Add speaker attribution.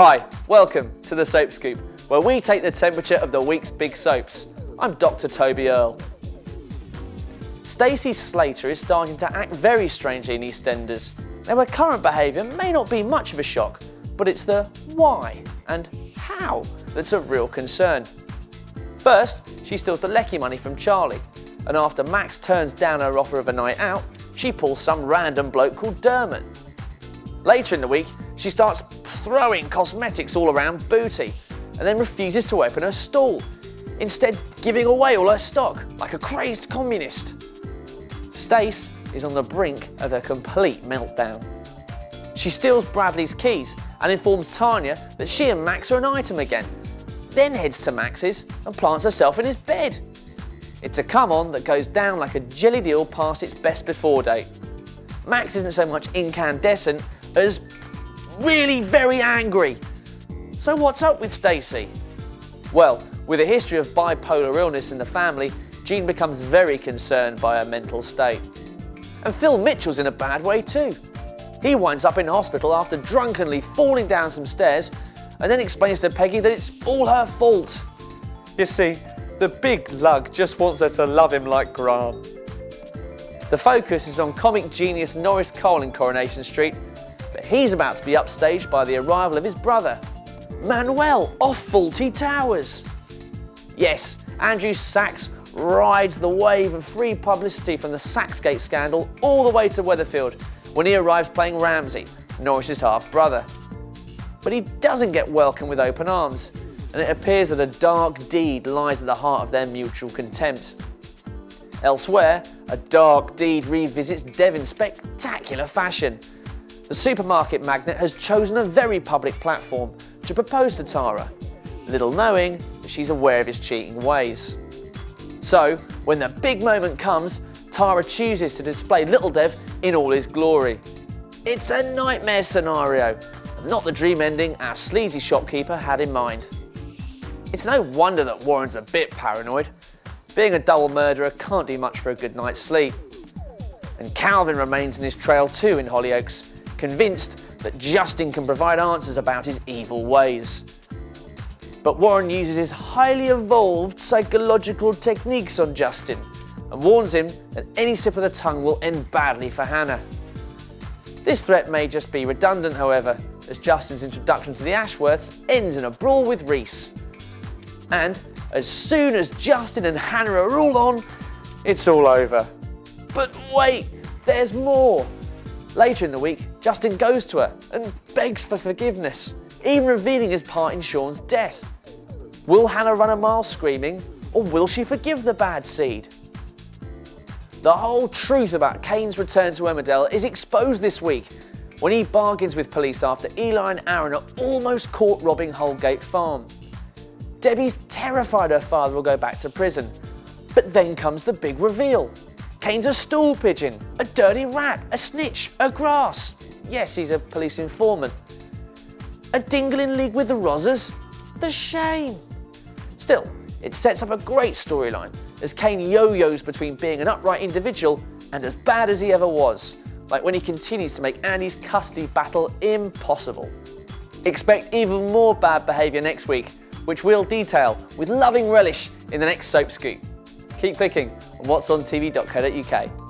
Speaker 1: Hi, welcome to the Soap Scoop, where we take the temperature of the week's big soaps. I'm Dr. Toby Earle. Stacey Slater is starting to act very strangely in EastEnders. Now, her current behaviour may not be much of a shock, but it's the why and how that's of real concern. First, she steals the lecky money from Charlie, and after Max turns down her offer of a night out, she pulls some random bloke called Dermot. Later in the week, she starts throwing cosmetics all around Booty, and then refuses to open her stall, instead giving away all her stock like a crazed communist. Stace is on the brink of a complete meltdown. She steals Bradley's keys and informs Tanya that she and Max are an item again, then heads to Max's and plants herself in his bed. It's a come-on that goes down like a jelly deal past its best before date. Max isn't so much incandescent as really very angry. So what's up with Stacey? Well, with a history of bipolar illness in the family, Jean becomes very concerned by her mental state. And Phil Mitchell's in a bad way too. He winds up in hospital after drunkenly falling down some stairs and then explains to Peggy that it's all her fault. You see, the big lug just wants her to love him like Grant. The focus is on comic genius Norris Cole in Coronation Street, but he's about to be upstaged by the arrival of his brother, Manuel, off Fawlty Towers. Yes, Andrew Sachs rides the wave of free publicity from the Saxgate scandal all the way to Weatherfield when he arrives playing Ramsey, Norris's half-brother. But he doesn't get welcomed with open arms, and it appears that a dark deed lies at the heart of their mutual contempt. Elsewhere, a dark deed revisits Dev in spectacular fashion. The supermarket magnate has chosen a very public platform to propose to Tara, little knowing that she's aware of his cheating ways. So, when the big moment comes, Tara chooses to display little Dev in all his glory. It's a nightmare scenario, and not the dream ending our sleazy shopkeeper had in mind. It's no wonder that Warren's a bit paranoid. Being a double murderer can't do much for a good night's sleep. And Calvin remains in his trail too in Hollyoaks, convinced that Justin can provide answers about his evil ways. But Warren uses his highly evolved psychological techniques on Justin and warns him that any slip of the tongue will end badly for Hannah. This threat may just be redundant, however, as Justin's introduction to the Ashworths ends in a brawl with Reese. And as soon as Justin and Hannah are all on, it's all over. But wait, there's more. Later in the week, Justin goes to her and begs for forgiveness, even revealing his part in Sean's death. Will Hannah run a mile screaming, or will she forgive the bad seed? The whole truth about Kane's return to Emmerdale is exposed this week when he bargains with police after Eli and Aaron are almost caught robbing Holgate Farm. Debbie's terrified her father will go back to prison, but then comes the big reveal. Kane's a stool pigeon, a dirty rat, a snitch, a grass. Yes, he's a police informant. A dingle in league with the Rozzers? The shame. Still, it sets up a great storyline as Kane yo-yos between being an upright individual and as bad as he ever was, like when he continues to make Andy's custody battle impossible. Expect even more bad behaviour next week, which we'll detail with loving relish in the next Soap Scoop. Keep clicking on whatsontv.co.uk.